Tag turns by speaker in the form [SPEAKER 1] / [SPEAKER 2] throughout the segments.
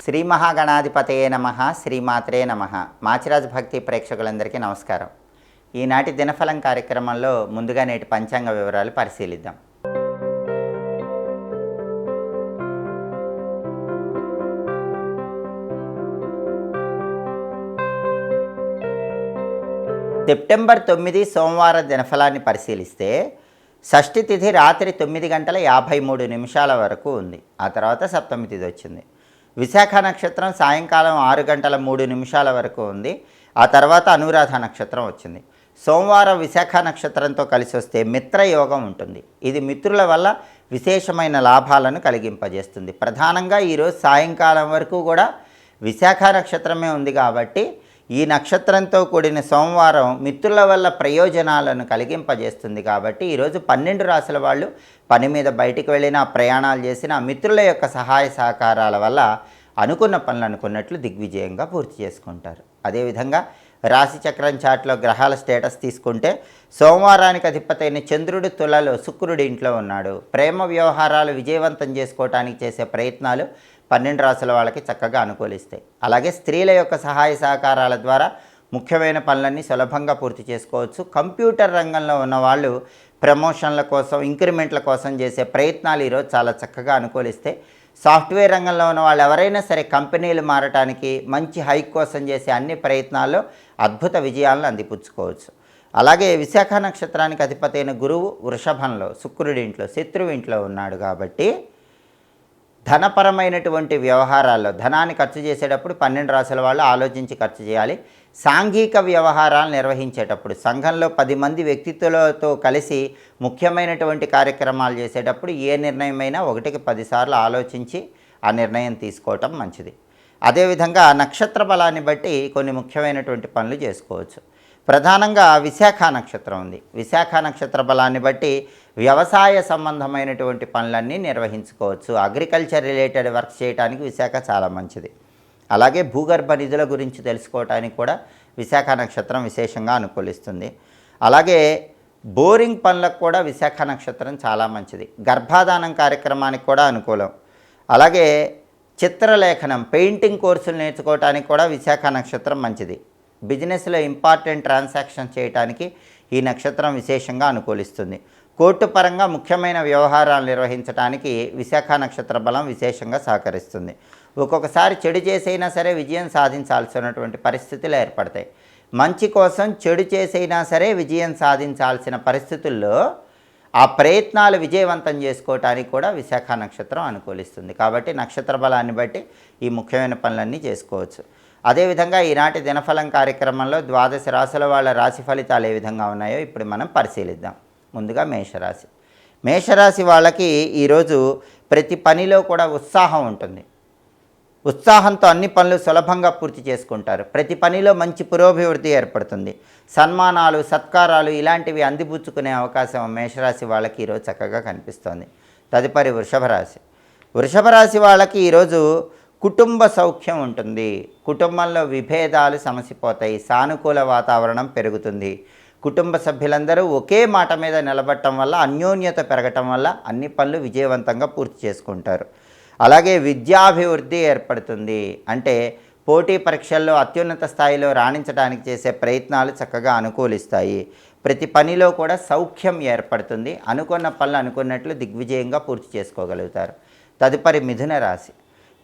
[SPEAKER 1] శ్రీ మహాగణాధిపతయే నమః, శ్రీమాత్రే నమః. మాచిరాజు భక్తి ప్రేక్షకులందరికీ నమస్కారం. ఈనాటి దినఫలం కార్యక్రమంలో ముందుగా నేటి పంచాంగ వివరాలు పరిశీలిద్దాం. సెప్టెంబర్ 9 సోమవారం దినఫలాన్ని పరిశీలిస్తే షష్ఠి తిథి రాత్రి 9:53 వరకు ఉంది. ఆ తర్వాత సప్తమి తిథి వచ్చింది. విశాఖ నక్షత్రం సాయంకాలం 6:03 వరకు ఉంది. ఆ తర్వాత అనురాధ నక్షత్రం వచ్చింది. సోమవారం విశాఖ నక్షత్రంతో కలిసి వస్తే మిత్రయోగం ఉంటుంది. ఇది మిత్రుల వల్ల విశేషమైన లాభాలను కలిగింపజేస్తుంది. ప్రధానంగా ఈరోజు సాయంకాలం వరకు కూడా విశాఖ నక్షత్రమే ఉంది కాబట్టి ఈ నక్షత్రంతో కూడిన సోమవారం మిత్రుల వల్ల ప్రయోజనాలను కలిగింపజేస్తుంది. కాబట్టి ఈరోజు 12 రాశుల వాళ్ళు పని మీద బయటికి వెళ్ళినా, ప్రయాణాలు చేసినా మిత్రుల యొక్క సహాయ సహకారాల వల్ల అనుకున్న పనులు అనుకున్నట్లు దిగ్విజయంగా పూర్తి చేసుకుంటారు. అదేవిధంగా రాశి చక్రం చాట్లో గ్రహాల స్టేటస్ తీసుకుంటే సోమవారానికి అధిపతైన చంద్రుడు తులలో, శుక్రుడి ఇంట్లో ఉన్నాడు. ప్రేమ వ్యవహారాలు విజయవంతం చేసుకోవటానికి చేసే ప్రయత్నాలు 12 రాశుల వాళ్ళకి చక్కగా అనుకూలిస్తాయి. అలాగే స్త్రీల యొక్క సహాయ సహకారాల ద్వారా ముఖ్యమైన పనులన్నీ సులభంగా పూర్తి చేసుకోవచ్చు. కంప్యూటర్ రంగంలో ఉన్న వాళ్ళు ప్రమోషన్ల కోసం, ఇంక్రిమెంట్ల కోసం చేసే ప్రయత్నాలు ఈరోజు చాలా చక్కగా అనుకూలిస్తాయి. సాఫ్ట్వేర్ రంగంలో ఉన్న వాళ్ళు ఎవరైనా సరే కంపెనీలు మారటానికి, మంచి హైక్ కోసం చేసే అన్ని ప్రయత్నాల్లో అద్భుత విజయాలను అందిపుచ్చుకోవచ్చు. అలాగే విశాఖ నక్షత్రానికి అధిపతైన గురువు వృషభంలో, శుక్రుడి ఇంట్లో, శత్రువు ఇంట్లో ఉన్నాడు కాబట్టి ధనపరమైనటువంటి వ్యవహారాల్లో ధనాన్ని ఖర్చు చేసేటప్పుడు 12 రాశుల వాళ్ళు ఆలోచించి ఖర్చు చేయాలి. సాంఘిక వ్యవహారాలు నిర్వహించేటప్పుడు, సంఘంలో 10 మంది వ్యక్తిత్వాలతో కలిసి ముఖ్యమైనటువంటి కార్యక్రమాలు చేసేటప్పుడు ఏ నిర్ణయమైనా 1కి 10 సార్లు ఆలోచించి ఆ నిర్ణయం తీసుకోవటం మంచిది. అదేవిధంగా నక్షత్ర బలాన్ని బట్టి కొన్ని ముఖ్యమైనటువంటి పనులు చేసుకోవచ్చు. ప్రధానంగా విశాఖ నక్షత్రం ఉంది. విశాఖ నక్షత్ర బలాన్ని బట్టి వ్యవసాయ సంబంధమైనటువంటి పనులన్నీ నిర్వహించుకోవచ్చు. అగ్రికల్చర్ రిలేటెడ్ వర్క్ చేయడానికి విశాఖ చాలా మంచిది. అలాగే భూగర్భ నిధుల గురించి తెలుసుకోవడానికి కూడా విశాఖ నక్షత్రం విశేషంగా అనుకూలిస్తుంది. అలాగే బోరింగ్ పనులకు కూడా విశాఖ నక్షత్రం చాలా మంచిది. గర్భాధానం కార్యక్రమానికి కూడా అనుకూలం. అలాగే చిత్రలేఖనం, పెయింటింగ్ కోర్సులు నేర్చుకోవడానికి కూడా విశాఖ నక్షత్రం మంచిది. బిజినెస్లో ఇంపార్టెంట్ ట్రాన్సాక్షన్ చేయడానికి ఈ నక్షత్రం విశేషంగా అనుకూలిస్తుంది. కోర్టు పరంగా ముఖ్యమైన వ్యవహారాలు నిర్వహించడానికి విశాఖ నక్షత్ర బలం విశేషంగా సహకరిస్తుంది. ఒక్కొక్కసారి చెడు చేసైనా సరే విజయం సాధించాల్సినటువంటి పరిస్థితులు ఏర్పడతాయి. మంచి కోసం చెడు చేసైనా సరే విజయం సాధించాల్సిన పరిస్థితుల్లో ఆ ప్రయత్నాలు విజయవంతం చేసుకోవటానికి కూడా విశాఖ నక్షత్రం అనుకూలిస్తుంది. కాబట్టి నక్షత్ర బలాన్ని బట్టి ఈ ముఖ్యమైన పనులన్నీ చేసుకోవచ్చు. అదేవిధంగా ఈనాటి దినఫలం కార్యక్రమంలో 12 రాశుల వాళ్ళ రాశి ఫలితాలు ఏ విధంగా ఉన్నాయో ఇప్పుడు మనం పరిశీలిద్దాం. ముందుగా మేషరాశి. మేషరాశి వాళ్ళకి ఈరోజు ప్రతి పనిలో కూడా ఉత్సాహం ఉంటుంది. ఉత్సాహంతో అన్ని పనులు సులభంగా పూర్తి చేసుకుంటారు. ప్రతి పనిలో మంచి పురోభివృద్ధి ఏర్పడుతుంది. సన్మానాలు, సత్కారాలు ఇలాంటివి అందిపుచ్చుకునే అవకాశం మేషరాశి వాళ్ళకి ఈరోజు చక్కగా కనిపిస్తోంది. తదుపరి వృషభ రాశి. వృషభ రాశి వాళ్ళకి ఈరోజు కుటుంబ సౌఖ్యం ఉంటుంది. కుటుంబంలో విభేదాలు సమసిపోతాయి. సానుకూల వాతావరణం పెరుగుతుంది. కుటుంబ సభ్యులందరూ ఒకే మాట మీద నిలబడటం వల్ల, అన్యోన్యత పెరగటం వల్ల అన్ని పనులు విజయవంతంగా పూర్తి చేసుకుంటారు. అలాగే విద్యాభివృద్ధి ఏర్పడుతుంది. అంటే పోటీ పరీక్షల్లో అత్యున్నత స్థాయిలో రాణించడానికి చేసే ప్రయత్నాలు చక్కగా అనుకూలిస్తాయి. ప్రతి పనిలో కూడా సౌఖ్యం ఏర్పడుతుంది. అనుకున్న పనులు అనుకున్నట్లు దిగ్విజయంగా పూర్తి చేసుకోగలుగుతారు. తదుపరి మిథున రాశి.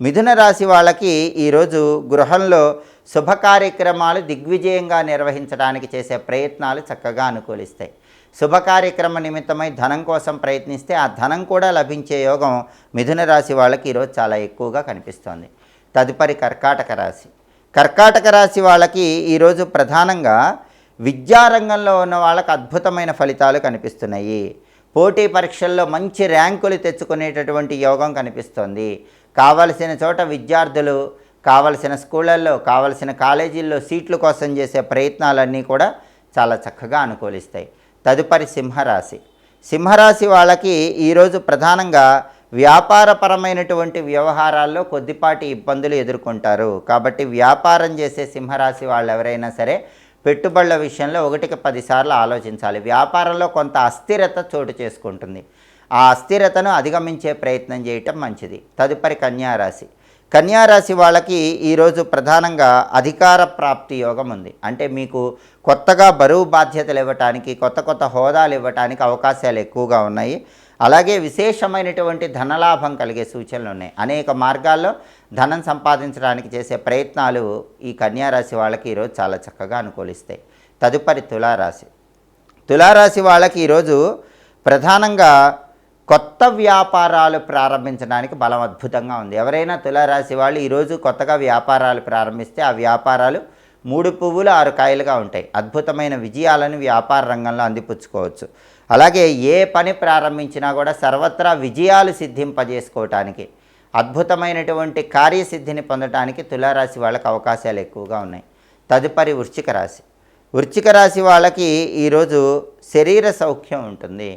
[SPEAKER 1] మిథున రాశి వాళ్ళకి ఈరోజు గృహంలో శుభ కార్యక్రమాలు దిగ్విజయంగా నిర్వహించడానికి చేసే ప్రయత్నాలు చక్కగా అనుకూలిస్తాయి. శుభ కార్యక్రమ నిమిత్తమై ధనం కోసం ప్రయత్నిస్తే ఆ ధనం కూడా లభించే యోగం మిథున రాశి వాళ్ళకి ఈరోజు చాలా ఎక్కువగా కనిపిస్తోంది. తదుపరి కర్కాటక రాశి. కర్కాటక రాశి వాళ్ళకి ఈరోజు ప్రధానంగా విద్యారంగంలో ఉన్న వాళ్ళకి అద్భుతమైన ఫలితాలు కనిపిస్తున్నాయి. పోటీ పరీక్షల్లో మంచి ర్యాంకులు తెచ్చుకునేటటువంటి యోగం కనిపిస్తోంది. కావలసిన చోట విద్యార్థులు కావలసిన స్కూళ్ళల్లో, కావలసిన కాలేజీల్లో సీట్ల కోసం చేసే ప్రయత్నాలన్నీ కూడా చాలా చక్కగా అనుకూలిస్తాయి. తదుపరి సింహరాశి. సింహరాశి వాళ్ళకి ఈరోజు ప్రధానంగా వ్యాపారపరమైనటువంటి వ్యవహారాల్లో కొద్దిపాటి ఇబ్బందులు ఎదుర్కొంటారు. కాబట్టి వ్యాపారం చేసే సింహరాశి వాళ్ళు ఎవరైనా సరే పెట్టుబడుల విషయంలో 1కి 10 సార్లు ఆలోచించాలి. వ్యాపారంలో కొంత అస్థిరత చోటు చేసుకుంటుంది. ఆ అస్థిరతను అధిగమించే ప్రయత్నం చేయటం మంచిది. తదుపరి కన్యారాశి. కన్యా రాశి వాళ్ళకి ఈరోజు ప్రధానంగా అధికార ప్రాప్తి యోగం ఉంది. అంటే మీకు కొత్తగా బరువు బాధ్యతలు ఇవ్వటానికి, కొత్త కొత్త హోదాలు ఇవ్వటానికి అవకాశాలు ఎక్కువగా ఉన్నాయి. అలాగే విశేషమైనటువంటి ధనలాభం కలిగే సూచనలు ఉన్నాయి. అనేక మార్గాల్లో ధనం సంపాదించడానికి చేసే ప్రయత్నాలు ఈ కన్యా రాశి వాళ్ళకి ఈరోజు చాలా చక్కగా అనుకూలిస్తాయి. తదుపరి తులారాశి. తులారాశి వాళ్ళకి ఈరోజు ప్రధానంగా కొత్త వ్యాపారాలు ప్రారంభించడానికి బలం అద్భుతంగా ఉంది. ఎవరైనా తులారాశి వాళ్ళు ఈరోజు కొత్తగా వ్యాపారాలు ప్రారంభిస్తే ఆ వ్యాపారాలు 3 పువ్వులు 6 కాయలుగా ఉంటాయి. అద్భుతమైన విజయాలను వ్యాపార రంగంలో అందిపుచ్చుకోవచ్చు. అలాగే ఏ పని ప్రారంభించినా కూడా సర్వత్రా విజయాలు సిద్ధింపజేసుకోవటానికి, అద్భుతమైనటువంటి కార్యసిద్ధిని పొందడానికి తులారాశి వాళ్ళకి అవకాశాలు ఎక్కువగా ఉన్నాయి. తదుపరి వృశ్చిక రాశి. వృశ్చిక రాశి వాళ్ళకి ఈరోజు శరీర సౌఖ్యం ఉంటుంది.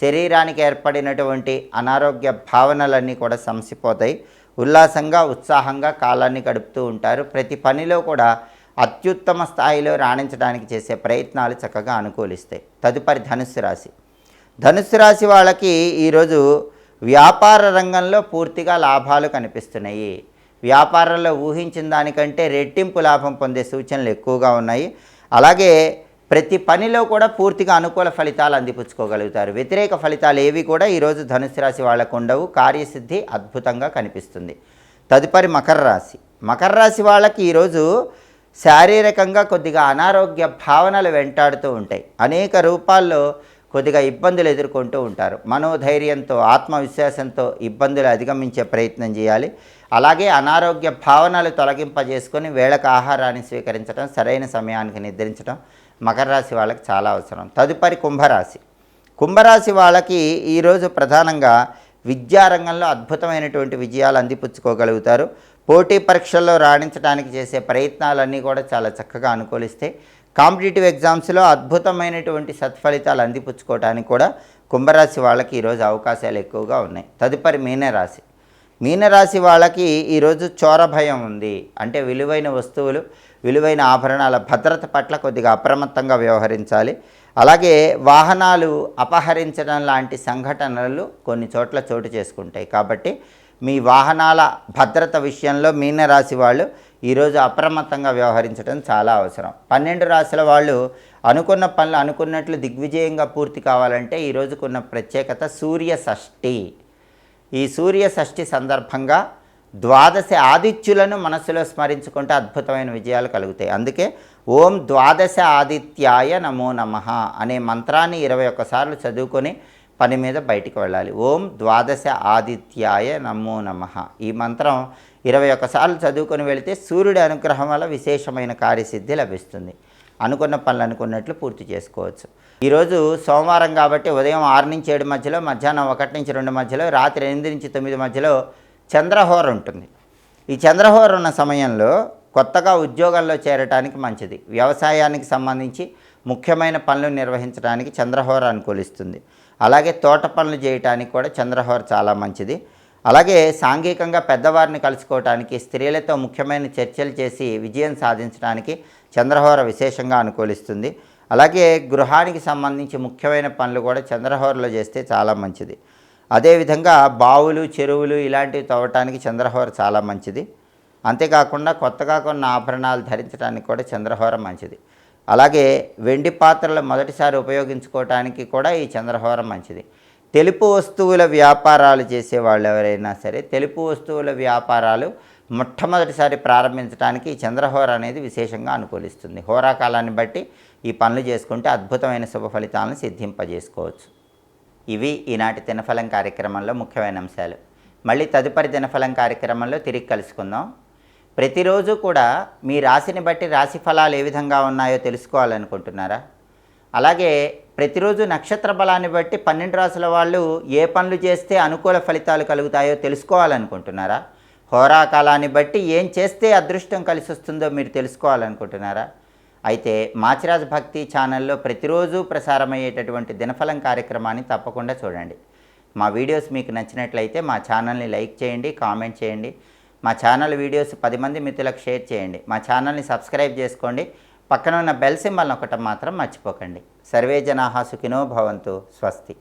[SPEAKER 1] శరీరానికి ఏర్పడినటువంటి అనారోగ్య భావనలన్నీ కూడా సమసిపోతాయి. ఉల్లాసంగా ఉత్సాహంగా కాలాన్ని గడుపుతూ ఉంటారు. ప్రతి పనిలో కూడా అత్యుత్తమ స్థాయిలో రాణించడానికి చేసే ప్రయత్నాలు చక్కగా అనుకూలిస్తాయి. తదుపరి ధనుస్సు రాశి. ధనుస్సు రాశి వాళ్ళకి ఈరోజు వ్యాపార రంగంలో పూర్తిగా లాభాలు కనిపిస్తున్నాయి. వ్యాపారంలో ఊహించిన దానికంటే రెట్టింపు లాభం పొందే సూచనలు ఎక్కువగా ఉన్నాయి. అలాగే ప్రతి పనిలో కూడా పూర్తిగా అనుకూల ఫలితాలు అందిపుచ్చుకోగలుగుతారు. వ్యతిరేక ఫలితాలు ఏవి కూడా ఈరోజు ధనుసు రాశి వాళ్ళకు ఉండవు. కార్యసిద్ధి అద్భుతంగా కనిపిస్తుంది. తదుపరి మకర రాశి. మకర రాశి వాళ్ళకి ఈరోజు శారీరకంగా కొద్దిగా అనారోగ్య భావనలు వెంటాడుతూ ఉంటాయి. అనేక రూపాల్లో కొద్దిగా ఇబ్బందులు ఎదుర్కొంటూ ఉంటారు. మనోధైర్యంతో, ఆత్మవిశ్వాసంతో ఇబ్బందులు అధిగమించే ప్రయత్నం చేయాలి. అలాగే అనారోగ్య భావనలు తొలగింపజేసుకొని వేళకు ఆహారాన్ని స్వీకరించడం, సరైన సమయానికి నిద్రించడం మకర రాశి వాళ్ళకి చాలా అవసరం. తదుపరి కుంభరాశి. కుంభరాశి వాళ్ళకి ఈరోజు ప్రధానంగా విద్యారంగంలో అద్భుతమైనటువంటి విజయాలు అందిపుచ్చుకోగలుగుతారు. పోటీ పరీక్షల్లో రాణించడానికి చేసే ప్రయత్నాలన్నీ కూడా చాలా చక్కగా అనుకూలిస్తాయి. కాంపిటేటివ్ ఎగ్జామ్స్లో అద్భుతమైనటువంటి సత్ఫలితాలు అందిపుచ్చుకోవడానికి కూడా కుంభరాశి వాళ్ళకి ఈరోజు అవకాశాలు ఎక్కువగా ఉన్నాయి. తదుపరి మీనరాశి. మీనరాశి వాళ్ళకి ఈరోజు చోర భయం ఉంది. అంటే విలువైన వస్తువులు, విలువైన ఆభరణాల భద్రత పట్ల కొద్దిగా అప్రమత్తంగా వ్యవహరించాలి. అలాగే వాహనాలు అపహరించడం లాంటి సంఘటనలు కొన్ని చోట్ల చోటు చేసుకుంటాయి. కాబట్టి మీ వాహనాల భద్రత విషయంలో మీనరాశి వాళ్ళు ఈరోజు అప్రమత్తంగా వ్యవహరించడం చాలా అవసరం. 12 రాశుల వాళ్ళు అనుకున్న పనులు అనుకున్నట్లు దిగ్విజయంగా పూర్తి కావాలంటే ఈరోజుకున్న ప్రత్యేకత సూర్య షష్ఠి. ఈ సూర్య షష్ఠి సందర్భంగా 12 ఆదిత్యులను మనసులో స్మరించుకుంటే అద్భుతమైన విజయాలు కలుగుతాయి. అందుకే ఓం ద్వాదశ ఆదిత్యాయ నమో నమః అనే మంత్రాన్ని 21 సార్లు చదువుకొని పని మీద బయటికి వెళ్ళాలి. ఓం ద్వాదశ ఆదిత్యాయ నమో నమః ఈ మంత్రం 21 సార్లు చదువుకొని వెళితే సూర్యుడి అనుగ్రహం వల్ల విశేషమైన కార్యసిద్ధి లభిస్తుంది. అనుకున్న పనులు అనుకున్నట్లు పూర్తి చేసుకోవచ్చు. ఈరోజు సోమవారం కాబట్టి ఉదయం 6 నుంచి 7 మధ్యలో, మధ్యాహ్నం 1 నుంచి 2 మధ్యలో, రాత్రి 8 నుంచి 9 మధ్యలో చంద్రహోర ఉంటుంది. ఈ చంద్రహోర ఉన్న సమయంలో కొత్తగా ఉద్యోగాల్లో చేరటానికి మంచిది. వ్యవసాయానికి సంబంధించి ముఖ్యమైన పనులు నిర్వహించడానికి చంద్రహోర అనుకూలిస్తుంది. అలాగే తోట పనులు చేయటానికి కూడా చంద్రహోర చాలా మంచిది. అలాగే సాంఘికంగా పెద్దవారిని కలుసుకోవటానికి, స్త్రీలతో ముఖ్యమైన చర్చలు చేసి విజయం సాధించడానికి చంద్రహోర విశేషంగా అనుకూలిస్తుంది. అలాగే గృహానికి సంబంధించి ముఖ్యమైన పనులు కూడా చంద్రహోరలో చేస్తే చాలా మంచిది. అదేవిధంగా బావులు, చెరువులు ఇలాంటివి తవ్వటానికి చంద్రహోర చాలా మంచిది. అంతేకాకుండా కొత్తగా కొన్న ఆభరణాలు ధరించడానికి కూడా చంద్రహోర మంచిది. అలాగే వెండి పాత్రలు మొదటిసారి ఉపయోగించుకోవటానికి కూడా ఈ చంద్రహోర మంచిది. తెలుపు వస్తువుల వ్యాపారాలు చేసేవాళ్ళు ఎవరైనా సరే తెలుపు వస్తువుల వ్యాపారాలు మొట్టమొదటిసారి ప్రారంభించడానికి ఈ చంద్రహోర అనేది విశేషంగా అనుకూలిస్తుంది. హోరాకాలాన్ని బట్టి ఈ పనులు చేసుకుంటే అద్భుతమైన శుభ ఫలితాలను సిద్ధింపజేసుకోవచ్చు. ఇవి ఈనాటి దినఫలం కార్యక్రమంలో ముఖ్యమైన అంశాలు. మళ్ళీ తదుపరి దినఫలం కార్యక్రమంలో తిరిగి కలుసుకుందాం. ప్రతిరోజు కూడా మీ రాశిని బట్టి రాశి ఫలాలు ఏ విధంగా ఉన్నాయో తెలుసుకోవాలనుకుంటున్నారా? అలాగే ప్రతిరోజు నక్షత్ర బలాన్ని బట్టి 12 రాశుల వాళ్ళు ఏ పనులు చేస్తే అనుకూల ఫలితాలు కలుగుతాయో తెలుసుకోవాలనుకుంటున్నారా? హోరాకాలాన్ని బట్టి ఏం చేస్తే అదృష్టం కలిసి వస్తుందో మీరు తెలుసుకోవాలనుకుంటున్నారా? అయితే మాచిరాజ్ భక్తి ఛానల్లో ప్రతిరోజు ప్రసారమయ్యేటటువంటి దినఫలం కార్యక్రమాన్ని తప్పకుండా చూడండి. మా వీడియోస్ మీకు నచ్చినట్లయితే మా ఛానల్ని లైక్ చేయండి, కామెంట్ చేయండి. మా ఛానల్ వీడియోస్ 10 మంది మిత్రులకు షేర్ చేయండి. మా ఛానల్ని సబ్స్క్రైబ్ చేసుకోండి. పక్కన ఉన్న బెల్ సింబల్ నొక్కటం మాత్రం మర్చిపోకండి. సర్వే జనాః సుఖినో భవంతు. స్వస్తి.